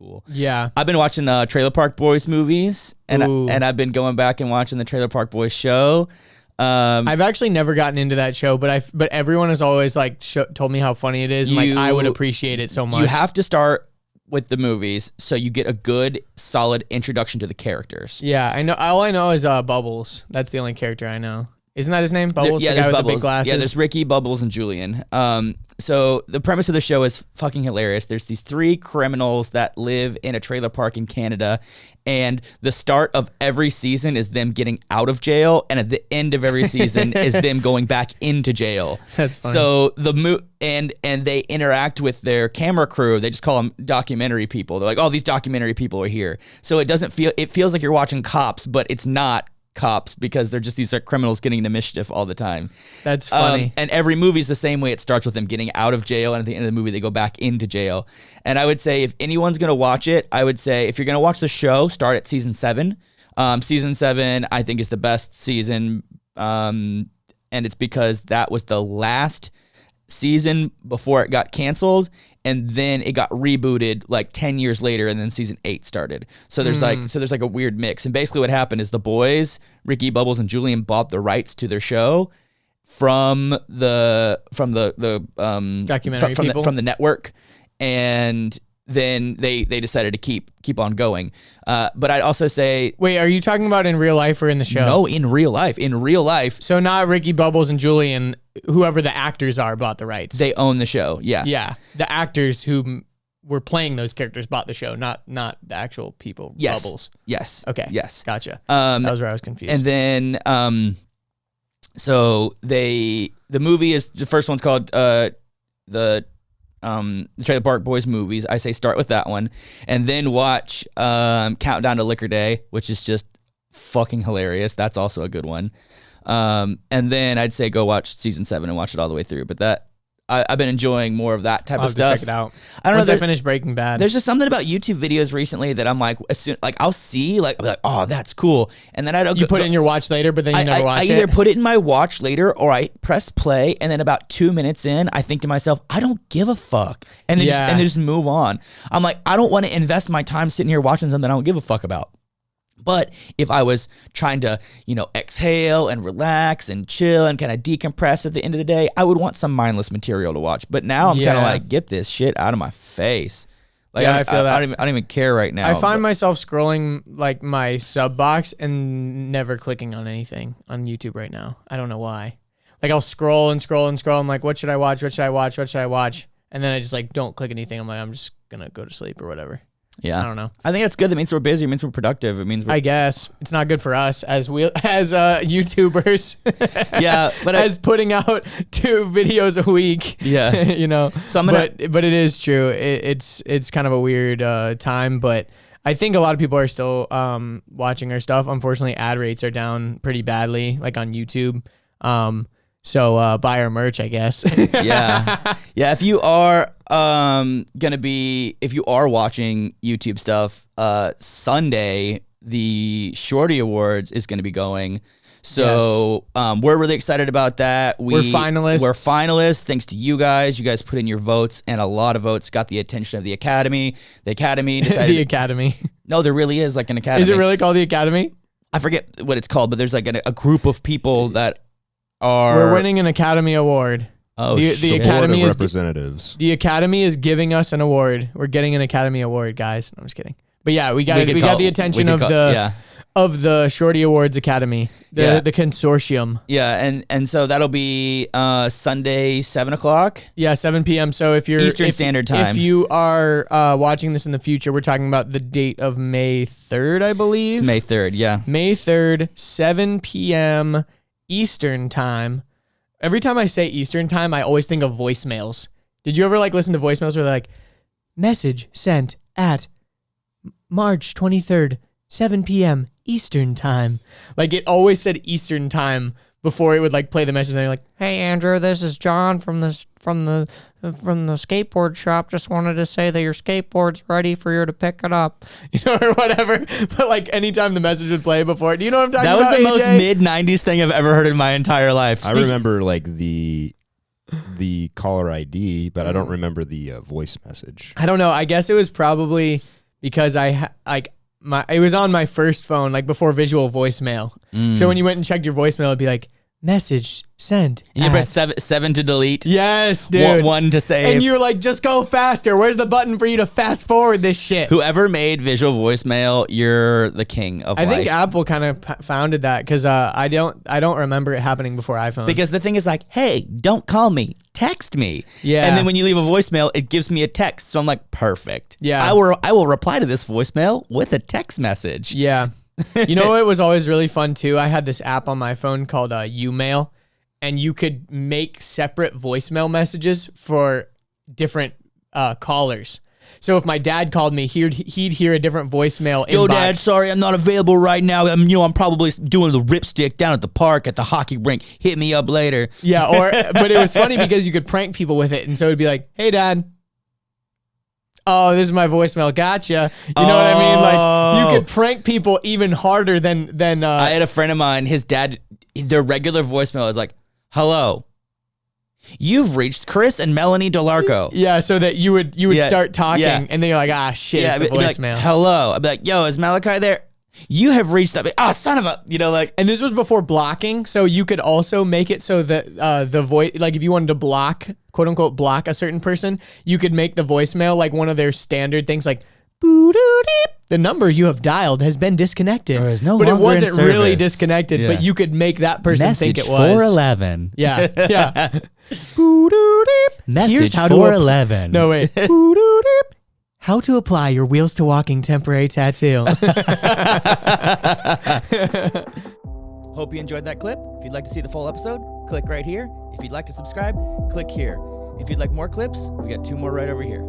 cool. Yeah. I've been watching Trailer Park Boys movies, and Ooh. I've been going back and watching the Trailer Park Boys show. I've actually never gotten into that show, but everyone has always like told me how funny it is, and like I would appreciate it so much. You have to start with the movies so you get a good, solid introduction to the characters. Yeah, I know. All I know is Bubbles. That's the only character I know. Isn't that his name? Bubbles? Yeah, the guy there's with Bubbles. the big glasses? Yeah, there's Ricky, Bubbles, and Julian. So the premise of the show is fucking hilarious. There's these 3 criminals that live in a trailer park in Canada, and the start of every season is them getting out of jail, and at the end of every season is them going back into jail. That's funny. So and they interact with their camera crew. They just call them documentary people. They're like, oh, these documentary people are here. So it feels like you're watching Cops, but it's not cops because they're just these criminals getting into mischief all the time. That's funny. And every movie is the same way. It starts with them getting out of jail, and at the end of the movie, they go back into jail. And I would say if anyone's going to watch it, I would say if you're going to watch the show, start at season 7. Season 7, I think, is the best season. And it's because that was the last season before it got canceled, and then it got rebooted like 10 years later, and then season 8 started. So there's like a weird mix. And basically what happened is the boys, Ricky, Bubbles, and Julian, bought the rights to their show from the documentary people? from the network, and then they decided to keep on going. But I'd also say, wait, are you talking about in real life or in the show? no, in real life, So not Ricky, Bubbles, and Julian, whoever the actors are, bought the rights. they own the show. Yeah. Yeah, the actors who were playing those characters bought the show, not the actual people. Yes. Bubbles. Yes. Okay. Yes. Gotcha. That was where I was confused. And then, so the movie is, the first one's called the Trailer Park Boys movies. I say start with that one, and then watch Countdown to Liquor Day, which is just fucking hilarious. That's also a good one. And then I'd say go watch season 7 and watch it all the way through. But I've been enjoying more of that type I'll of have to stuff. check it out. I don't Once know. I finish Breaking Bad. There's just something about YouTube videos recently that I'm like, as soon, like I'll see, like, I'll be like, oh, that's cool, and then I don't. You put it in your watch later, but then you never watch it. I either put it in my watch later, or I press play, and then about 2 minutes in, I think to myself, I don't give a fuck, and then just move on. I'm like, I don't want to invest my time sitting here watching something I don't give a fuck about. But if I was trying to, exhale and relax and chill and kind of decompress at the end of the day, I would want some mindless material to watch. But now I'm kind of like, get this shit out of my face. Like, I feel that. I don't even care right now. I find myself scrolling like my sub box and never clicking on anything on YouTube right now. I don't know why. Like I'll scroll and scroll and scroll. I'm like, what should I watch? What should I watch? What should I watch? And then I just like don't click anything. I'm like, I'm just gonna go to sleep or whatever. Yeah, I don't know. I think that's good. That means we're busy. It means we're productive. It means I guess it's not good for us as YouTubers. Yeah, but as putting out 2 videos a week. Yeah, So but it is true. It's kind of a weird time, but I think a lot of people are still watching our stuff. Unfortunately, ad rates are down pretty badly, like on YouTube. So buy our merch, I guess. Yeah. If you are if you are watching YouTube stuff, Sunday the Shorty Awards is gonna be going. So we're really excited about that. We're finalists. We're finalists thanks to you guys. You guys put in your votes, and a lot of votes got the attention of the Academy. The Academy decided. The Academy. No, there really is like an Academy. Is it really called the Academy? I forget what it's called, but there's like a group of people that are. We're winning an Academy Award. Oh, the Academy is representatives. The Academy is giving us an award. We're getting an Academy Award, guys. No, I'm just kidding. But yeah, we got the attention of the Shorty Awards Academy, the consortium. Yeah, and so that'll be Sunday 7:00. Yeah, 7 p.m. So if you're Eastern Standard Time, if you are watching this in the future, we're talking about the date of May 3rd, I believe. It's May 3rd. Yeah, May 3rd, 7 p.m. Eastern Time. Every time I say Eastern Time, I always think of voicemails. Did you ever listen to voicemails where they're like, message sent at March 23rd, 7 p.m. Eastern Time? Like it always said Eastern Time before it would play the message. And they're like, "Hey Andrew, this is John from the skateboard shop. Just wanted to say that your skateboard's ready for you to pick it up," or whatever. But anytime the message would play before, do you know what I'm talking about? That was the AJ? most mid-90s thing I've ever heard in my entire life. I remember the caller ID, but I don't remember the voice message. I don't know. I guess it was probably because it was on my first phone, like before visual voicemail. So when you went and checked your voicemail, it'd be like, message sent. And you press seven to delete. Yes, dude. One to save. And you're like, just go faster. Where's the button for you to fast forward this shit? Whoever made visual voicemail, you're the king of life. I think Apple kind of founded that because I don't remember it happening before iPhone. Because the thing is like, hey, don't call me, text me. Yeah. And then when you leave a voicemail, it gives me a text. So I'm like, perfect. Yeah. I will reply to this voicemail with a text message. Yeah. You know what was always really fun too? I had this app on my phone called Umail, and you could make separate voicemail messages for different callers. So if my dad called me, he'd hear a different voicemail. Yo, inbox. Dad, sorry, I'm not available right now. I'm probably doing the ripstick down at the park at the hockey rink. Hit me up later. Yeah, but it was funny because you could prank people with it, and so it'd be like, "Hey, Dad. Oh, this is my voicemail. Gotcha." You know what I mean? Like you could prank people even harder than. I had a friend of mine. His dad, their regular voicemail is like, "Hello, you've reached Chris and Melanie DeLarco." Yeah, so that you would start talking, and then you're like, "Ah, shit, it's the it'd be like, voicemail." Hello, I'd be like, "Yo, is Malachi there? You have reached that." Oh, son of a, like. And this was before blocking, so you could also make it so that the voice, like if you wanted to block, quote unquote, block a certain person, you could make the voicemail like one of their standard things, like boo-doo-deep. The number you have dialed has been disconnected. Or is no but it longer in wasn't really service. disconnected, Yeah. but you could make that person Message think it was. 411. Yeah, yeah. Boo-doo-deep. Message Here's how to 411. No, wait. Boo-doo-deep. How to apply your Wheels to Walking temporary tattoo. Hope you enjoyed that clip. If you'd like to see the full episode, click right here. If you'd like to subscribe, click here. If you'd like more clips, we got 2 more right over here.